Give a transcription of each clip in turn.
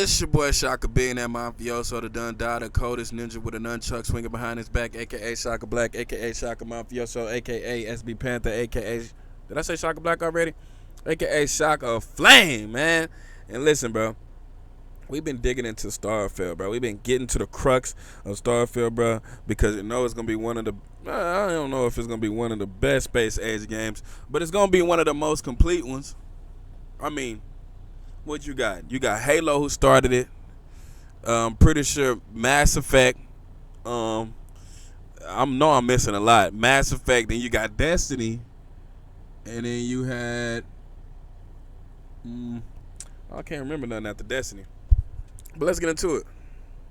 It's your boy Shaka being that mafioso, the done died, the coldest ninja with a nunchuck swinging behind his back, aka Shaka Black, aka Shaka Mafioso, aka SB Panther, aka did I say Shaka Black already? Aka Shaka Flame, man. And listen, bro, we've been digging into Starfield, bro. We've been getting to the crux of Starfield, bro, because you know it's gonna be one of the I don't know if it's gonna be one of the best space age games, but it's gonna be one of the most complete ones. I mean, what you got? You got Halo, who started it. Pretty sure Mass Effect. I'm missing a lot. Mass Effect. Then you got Destiny, and then you had I can't remember nothing after Destiny. But let's get into it.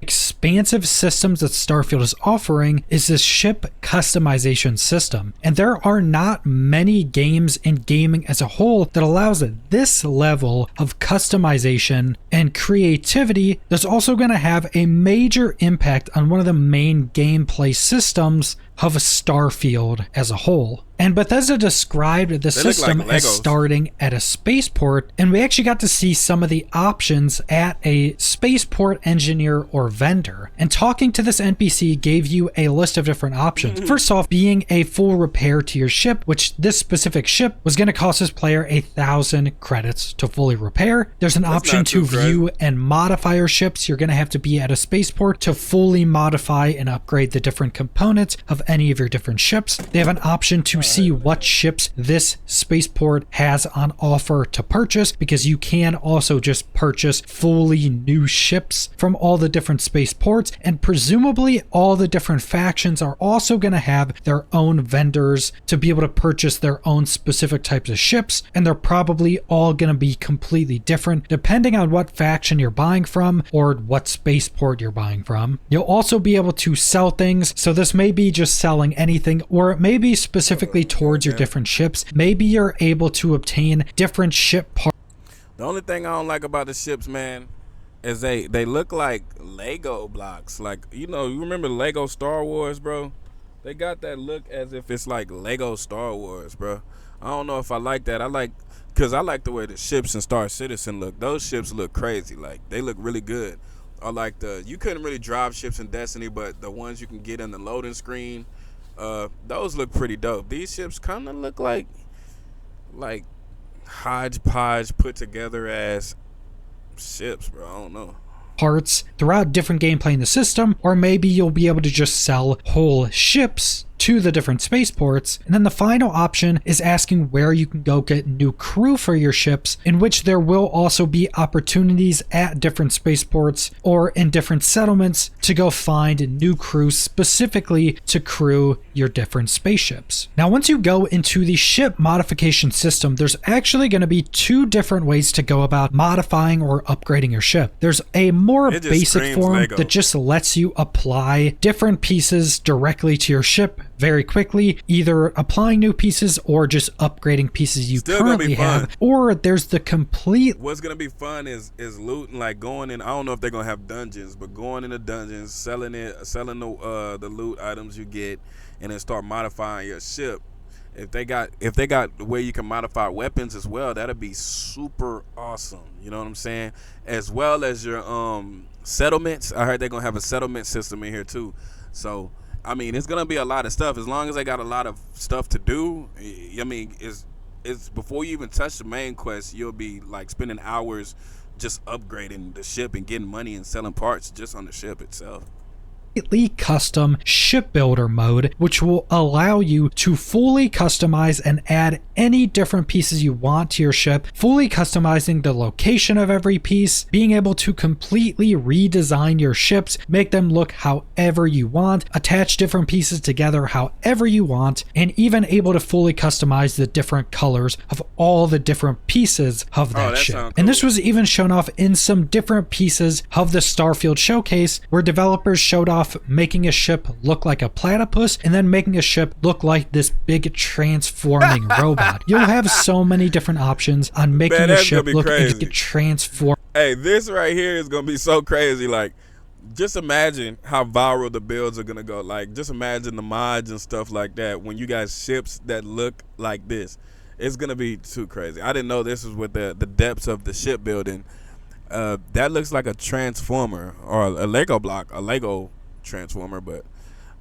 Expansive systems that Starfield is offering is this ship customization system, and there are not many games in gaming as a whole that allows this level of customization and creativity that's also going to have a major impact on one of the main gameplay systems of Starfield as a whole. And Bethesda described the system as starting at a spaceport, and we actually got to see some of the options at a spaceport engineer or vendor. And talking to this NPC gave you a list of different options. First off, being a full repair to your ship, which this specific ship was going to cost this player 1,000 credits to fully repair. There's an option to view and modify your ships. You're going to have to be at a spaceport to fully modify and upgrade the different components of any of your different ships. They have an option to see what ships this spaceport has on offer to purchase, because you can also just purchase fully new ships from all the different spaceports, and presumably all the different factions are also going to have their own vendors to be able to purchase their own specific types of ships, and they're probably all going to be completely different depending on what faction you're buying from or what spaceport you're buying from. You'll also be able to sell things, so this may be just selling anything, or it may be specifically towards your different ships. Maybe you're able to obtain different ship parts. The only thing I don't like about the ships, man, is they look like Lego blocks. Like, you know, you remember Lego Star Wars, bro? They got that look as if it's like Lego Star Wars, bro. I don't know if I like that. Because I like the way the ships in Star Citizen look. Those ships look crazy. Like, they look really good. I like you couldn't really drive ships in Destiny, but the ones you can get in the loading screen, those look pretty dope. These ships kind of look like hodgepodge put together as ships, bro. I don't know. Parts throughout different gameplay in the system, or maybe you'll be able to just sell whole ships to the different spaceports. And then the final option is asking where you can go get new crew for your ships, in which there will also be opportunities at different spaceports or in different settlements to go find new crew specifically to crew your different spaceships. Now, once you go into the ship modification system, there's actually going to be two different ways to go about modifying or upgrading your ship. There's a more basic form that just lets you apply different pieces directly to your ship very quickly, either applying new pieces or just upgrading pieces you currently have. Or there's the complete. What's gonna be fun is looting, like going in. I don't know if they're gonna have dungeons, but going into dungeons, selling the loot items you get, and then start modifying your ship. If they got the way you can modify weapons as well, that'd be super awesome. You know what I'm saying? As well as your settlements. I heard they're gonna have a settlement system in here too. So I mean, it's gonna be a lot of stuff. As long as they got a lot of stuff to do, I mean, it's before you even touch the main quest, you'll be like spending hours just upgrading the ship and getting money and selling parts just on the ship itself. Custom ship builder mode, which will allow you to fully customize and add any different pieces you want to your ship, fully customizing the location of every piece, being able to completely redesign your ships, make them look however you want, attach different pieces together however you want, and even able to fully customize the different colors of all the different pieces of that ship. Cool. And this was even shown off in some different pieces of the Starfield showcase, where developers showed off making a ship look like a platypus and then making a ship look like this big transforming robot. You'll have so many different options on making a ship look like it transform. Hey, this right here is gonna be so crazy. Like, just imagine how viral the builds are gonna go. Like, just imagine the mods and stuff like that when you got ships that look like this. It's gonna be too crazy. I didn't know this was with the depths of the shipbuilding. that looks like a transformer or a Lego block, a Lego transformer. But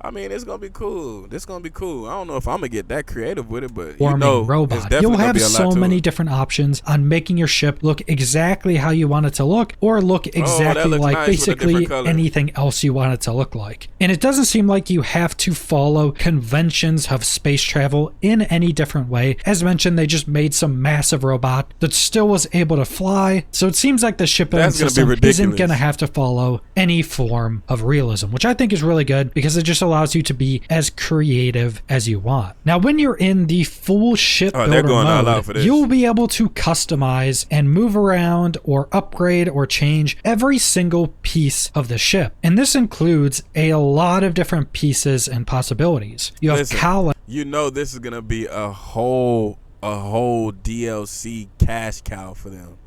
I mean, it's gonna be cool. This gonna be cool. I don't know if I'm gonna get that creative with it, but Forming it's robot. definitely You'll gonna have be a lot so to many it. different options on making your ship look exactly how you want it to look, or look exactly looks like nice with a basically different color. anything else you want it to look like. And it doesn't seem like you have to follow conventions of space travel in any different way. As mentioned, they just made some massive robot that still was able to fly, so it seems like the shipbuilding That's gonna be system isn't ridiculous. going to have to follow any form of realism, which I think is really good because it just allows you to be as creative as you want. Now, when you're in the full shipbuilder they're going all out mode, for this. you'll be able to customize and move around or upgrade or change every single piece of the ship. And this includes a lot of different pieces and possibilities. You have Listen, you know this is gonna be a whole DLC cash cow for them.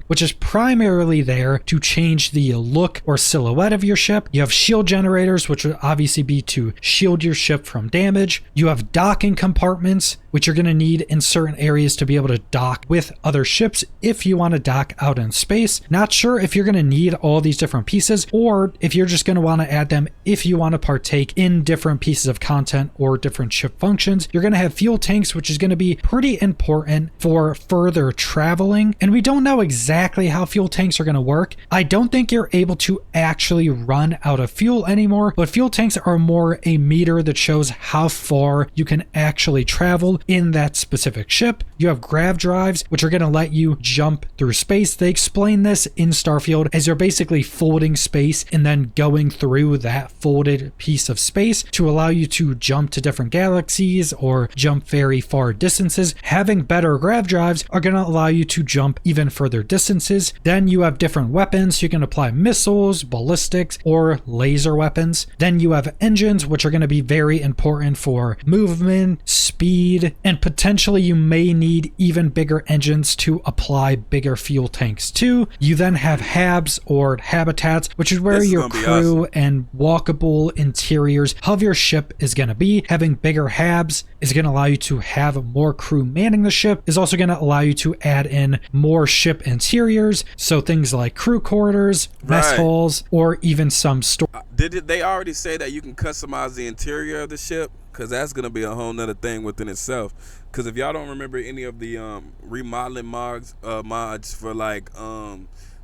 which is primarily there to change the look or silhouette of your ship. You have shield generators, which would obviously be to shield your ship from damage. You have docking compartments, which you're going to need in certain areas to be able to dock with other ships if you want to dock out in space. Not sure if you're going to need all these different pieces or if you're just going to want to add them if you want to partake in different pieces of content or different ship functions. You're going to have fuel tanks, which is going to be pretty important for further traveling. And we don't know exactly how fuel tanks are going to work. I don't think you're able to actually run out of fuel anymore, but fuel tanks are more a meter that shows how far you can actually travel in that specific ship. You have grav drives, which are going to let you jump through space. They explain this in Starfield as you're basically folding space and then going through that folded piece of space to allow you to jump to different galaxies or jump very far distances. Having better grav drives are going to allow you to jump even further distances. Then you have different weapons. You can apply missiles, ballistics, or laser weapons. Then you have engines, which are going to be very important for movement, speed, and potentially you may need even bigger engines to apply bigger fuel tanks too. You then have habs or habitats, which is where your crew and walkable interiors of your ship is going to be. Having bigger habs is going to allow you to have more crew manning the ship, is also going to allow you to add in more ship interiors, so things like crew quarters, mess halls, or even some store. Did they already say that you can customize the interior of the ship? Because that's going to be a whole nother thing within itself. Because if y'all don't remember any of the remodeling mods for like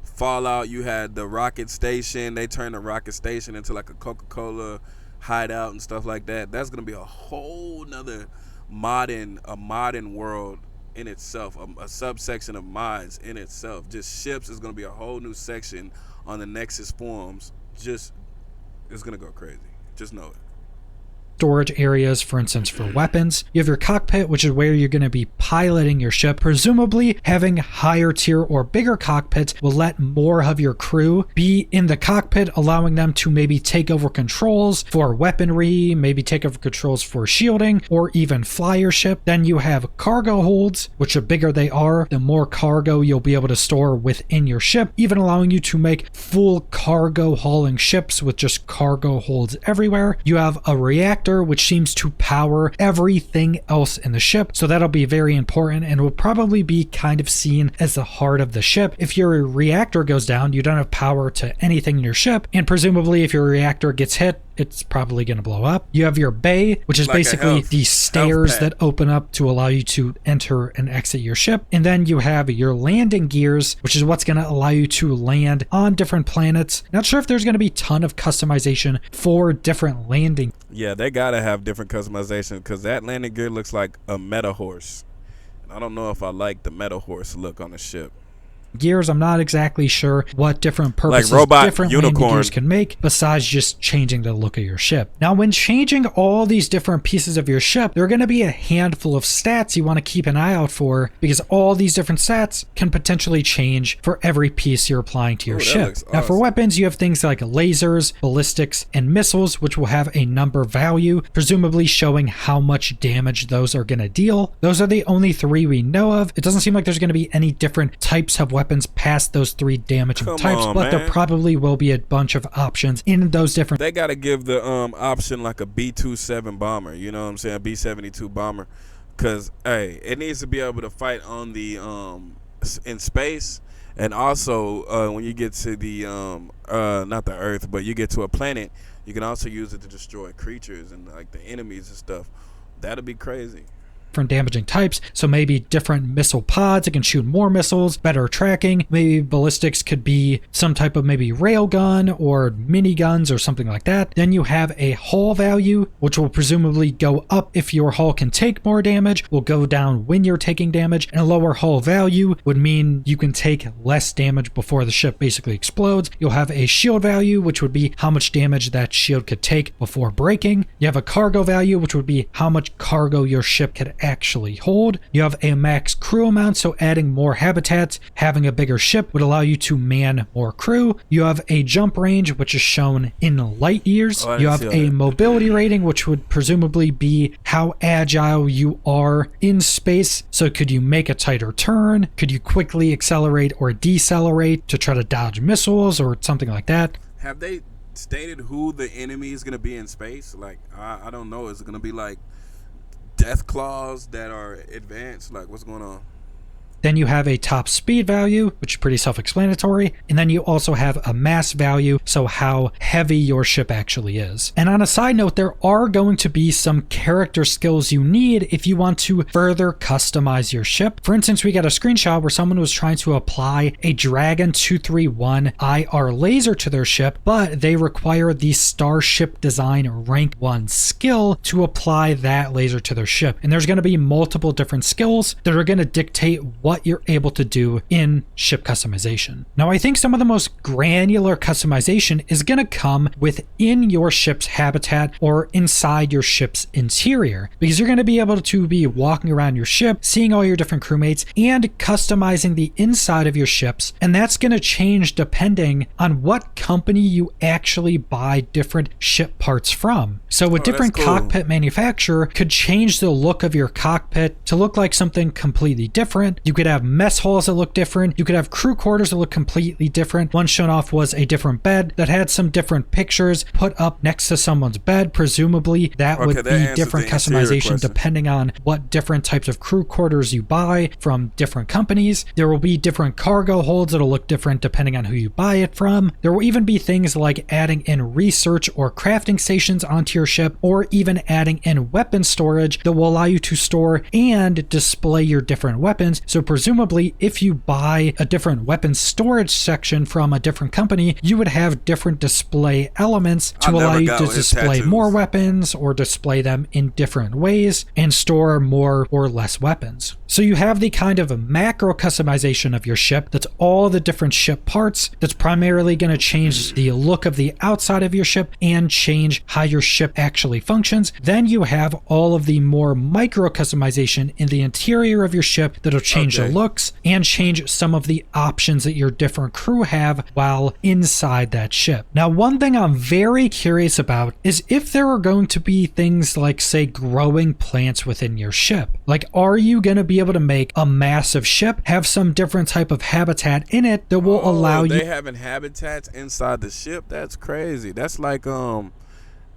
Fallout, you had the rocket station. They turned the rocket station into like a Coca-Cola hideout and stuff like that. That's going to be a whole nother modern world in itself, a subsection of mods in itself. Just ships is going to be a whole new section on the Nexus forums. Just, it's going to go crazy. Just know it. Storage areas, for instance, for weapons. You have your cockpit, which is where you're going to be piloting your ship. Presumably, having higher tier or bigger cockpits will let more of your crew be in the cockpit, allowing them to maybe take over controls for weaponry, maybe take over controls for shielding, or even fly your ship. Then you have cargo holds, which the bigger they are, the more cargo you'll be able to store within your ship, even allowing you to make full cargo hauling ships with just cargo holds everywhere. You have a reactor, which seems to power everything else in the ship, so that'll be very important and will probably be kind of seen as the heart of the ship. If your reactor goes down, you don't have power to anything in your ship, and presumably if your reactor gets hit, it's probably going to blow up. You have your bay, which is like basically the stairs that open up to allow you to enter and exit your ship. And then you have your landing gears, which is what's going to allow you to land on different planets. Not sure if there's going to be a ton of customization for different landing. Yeah, they got to have different customization because that landing gear looks like a meta horse. And I don't know if I like the meta horse look on the ship. Gears, I'm not exactly sure what different purposes like robot different landing gears can make besides just changing the look of your ship. Now, when changing all these different pieces of your ship, there are going to be a handful of stats you want to keep an eye out for because all these different stats can potentially change for every piece you're applying to your ship. Now, for weapons, you have things like lasers, ballistics, and missiles, which will have a number value, presumably showing how much damage those are going to deal. Those are the only three we know of. It doesn't seem like there's going to be any different types of weapons past those three damaging types, but there probably will be a bunch of options in those different. They got to give the option like a B-27 bomber, you know what I'm saying, a B-72 bomber, because hey, it needs to be able to fight on the in space, And also, when you get to the not the Earth, but you get to a planet, you can also use it to destroy creatures and like the enemies and stuff. That'd be crazy. Different damaging types, so maybe different missile pods that can shoot more missiles, better tracking. Maybe ballistics could be some type of maybe railgun or miniguns or something like that. Then you have a hull value, which will presumably go up if your hull can take more damage, will go down when you're taking damage, and a lower hull value would mean you can take less damage before the ship basically explodes. You'll have a shield value, which would be how much damage that shield could take before breaking. You have a cargo value, which would be how much cargo your ship could actually hold. You have a max crew amount, so adding more habitats, having a bigger ship would allow you to man more crew. You have a jump range, which is shown in light years. You have a mobility rating, which would presumably be how agile you are in space. So could you make a tighter turn? Could you quickly accelerate or decelerate to try to dodge missiles or something like that? Have they stated who the enemy is going to be in space? Like, I don't know. Is it going to be like death claws that are advanced? Like, what's going on? Then you have a top speed value, which is pretty self-explanatory. And then you also have a mass value, so how heavy your ship actually is. And on a side note, there are going to be some character skills you need if you want to further customize your ship. For instance, we got a screenshot where someone was trying to apply a Dragon 231 IR laser to their ship, but they require the Starship Design Rank 1 skill to apply that laser to their ship. And there's going to be multiple different skills that are going to dictate what you're able to do in ship customization. Now, I think some of the most granular customization is going to come within your ship's habitat or inside your ship's interior, because you're going to be able to be walking around your ship, seeing all your different crewmates, and customizing the inside of your ships. And that's going to change depending on what company you actually buy different ship parts from. So a different cockpit manufacturer could change the look of your cockpit to look like something completely different. You could have mess halls that look different. You could have crew quarters that look completely different. One shown off was a different bed that had some different pictures put up next to someone's bed. Presumably that would be different customization depending on what different types of crew quarters you buy from different companies. There will be different cargo holds that'll look different depending on who you buy it from. There will even be things like adding in research or crafting stations onto your ship, or even adding in weapon storage that will allow you to store and display your different weapons. So presumably, if you buy a different weapon storage section from a different company, you would have different display elements to allow you to display more weapons or display them in different ways and store more or less weapons. So you have the kind of macro customization of your ship that's all the different ship parts that's primarily going to change the look of the outside of your ship and change how your ship actually functions. Then you have all of the more micro customization in the interior of your ship that'll change the looks and change some of the options that your different crew have while inside that ship. Now, one thing I'm very curious about is if there are going to be things like, say, growing plants within your ship. Like, are you going to be able to make a massive ship have some different type of habitat in it that will allow you? They having habitats inside the ship? That's crazy. That's like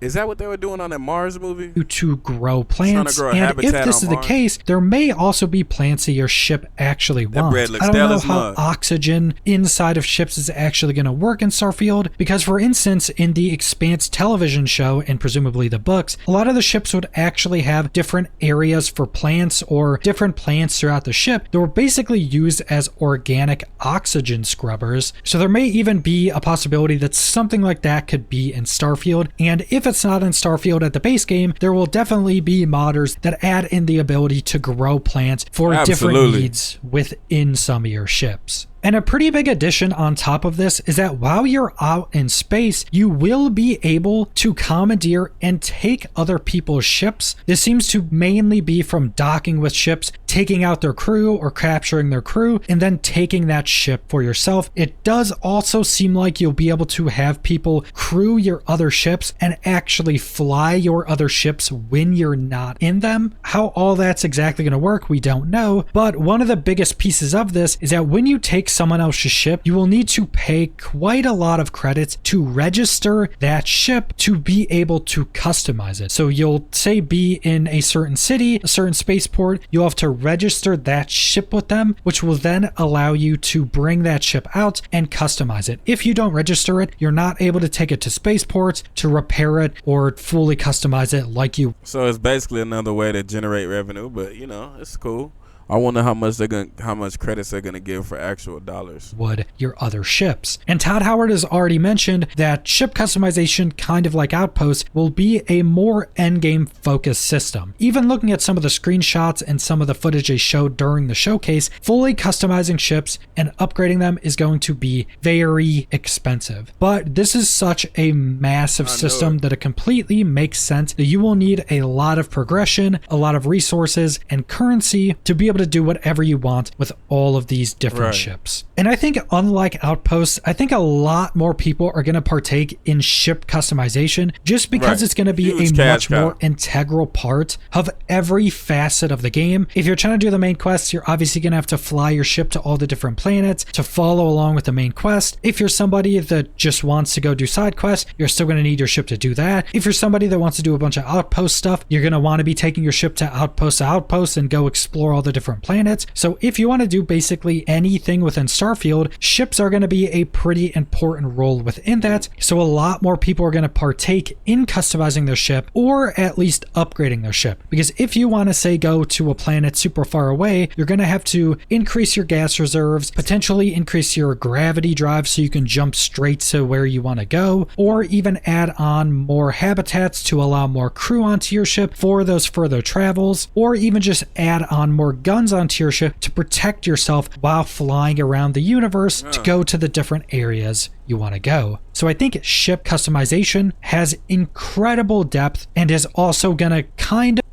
is that what they were doing on that Mars movie? To grow plants. And if this is the case, there may also be plants that your ship actually wants. I don't know how oxygen inside of ships is actually going to work in Starfield, because for instance, in the Expanse television show and presumably the books, a lot of the ships would actually have different areas for plants or different plants throughout the ship that were basically used as organic oxygen scrubbers. So there may even be a possibility that something like that could be in Starfield. And if it's not in Starfield at the base game, there will definitely be modders that add in the ability to grow plants for different needs within some of your ships. And a pretty big addition on top of this is that while you're out in space, you will be able to commandeer and take other people's ships. This seems to mainly be from docking with ships, taking out their crew or capturing their crew, and then taking that ship for yourself. It does also seem like you'll be able to have people crew your other ships and actually fly your other ships when you're not in them. How all that's exactly going to work, we don't know. But one of the biggest pieces of this is that when you take someone else's ship, you will need to pay quite a lot of credits to register that ship to be able to customize it. So you'll say be in a certain city, a certain spaceport, you'll have to register that ship with them, which will then allow you to bring that ship out and customize it. If you don't register it, you're not able to take it to spaceports to repair it or fully customize it like you. So it's basically another way to generate revenue, but it's cool. I wonder how much credits they're gonna give for actual dollars. Would your other ships. And Todd Howard has already mentioned that ship customization, kind of like Outposts, will be a more endgame focused system. Even looking at some of the screenshots and some of the footage they showed during the showcase, fully customizing ships and upgrading them is going to be very expensive. But this is such a massive system that it completely makes sense that you will need a lot of progression, a lot of resources, and currency to be able to do whatever you want with all of these different ships. And I think unlike Outposts, I think a lot more people are going to partake in ship customization just because it's going to be a much more integral part of every facet of the game. If you're trying to do the main quests, you're obviously going to have to fly your ship to all the different planets to follow along with the main quest. If you're somebody that just wants to go do side quests, you're still going to need your ship to do that. If you're somebody that wants to do a bunch of Outpost stuff, you're going to want to be taking your ship to Outpost and go explore all the different planets. So if you want to do basically anything within Starfield, ships are going to be a pretty important role within that. So a lot more people are going to partake in customizing their ship or at least upgrading their ship. Because if you want to say go to a planet super far away, you're going to have to increase your gas reserves, potentially increase your gravity drive so you can jump straight to where you want to go, or even add on more habitats to allow more crew onto your ship for those further travels, or even just add on more guns onto your ship to protect yourself while flying around the universe to go to the different areas you want to go. So I think ship customization has incredible depth and is also gonna kind of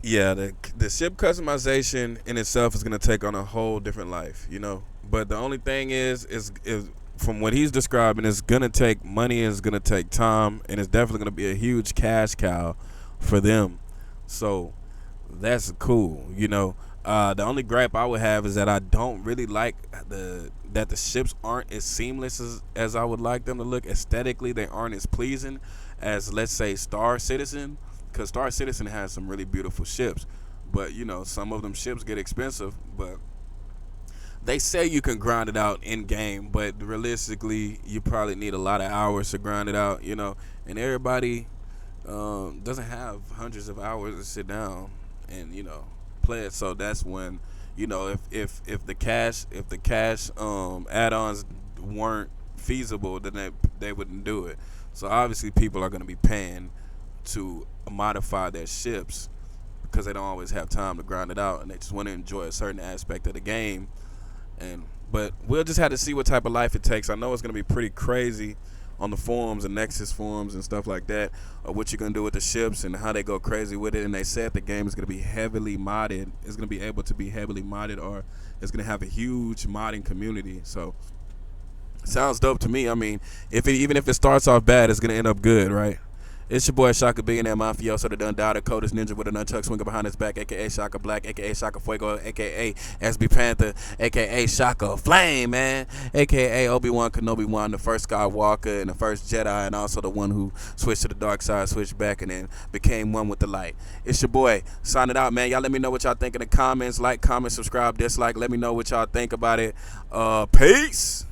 the ship customization in itself is gonna take on a whole different life, but the only thing is from what he's describing, it's gonna take money, it's gonna take time, and it's definitely gonna be a huge cash cow for them. So that's cool, The only gripe I would have is that I don't really like that the ships aren't as seamless as I would like them to look. Aesthetically, they aren't as pleasing as, let's say, Star Citizen, because Star Citizen has some really beautiful ships. But, some of them ships get expensive, but they say you can grind it out in-game, but realistically, you probably need a lot of hours to grind it out, and everybody doesn't have hundreds of hours to sit down and play it. So that's when if the cash add-ons weren't feasible, then they wouldn't do it. So obviously people are going to be paying to modify their ships because they don't always have time to grind it out, and they just want to enjoy a certain aspect of the game. But we'll just have to see what type of life it takes. I know it's going to be pretty crazy on the forums and Nexus forums and stuff like that, what you're going to do with the ships and how they go crazy with it. And they said the game is going to be heavily modded. It's going to be able to be heavily modded, or it's going to have a huge modding community. So sounds dope to me. I mean, even if it starts off bad, it's going to end up good, right? It's your boy Shaka Billionaire Mafioso, the done died, the coldest ninja with a nunchuck swinging behind his back, aka Shaka Black, aka Shaka Fuego, aka SB Panther, aka Shaka Flame, man, aka Obi-Wan Kenobi, the first Skywalker and the first Jedi, and also the one who switched to the dark side, switched back, and then became one with the light. It's your boy signing out, man. Y'all let me know what y'all think in the comments. Like, comment, subscribe, dislike. Let me know what y'all think about it. Peace.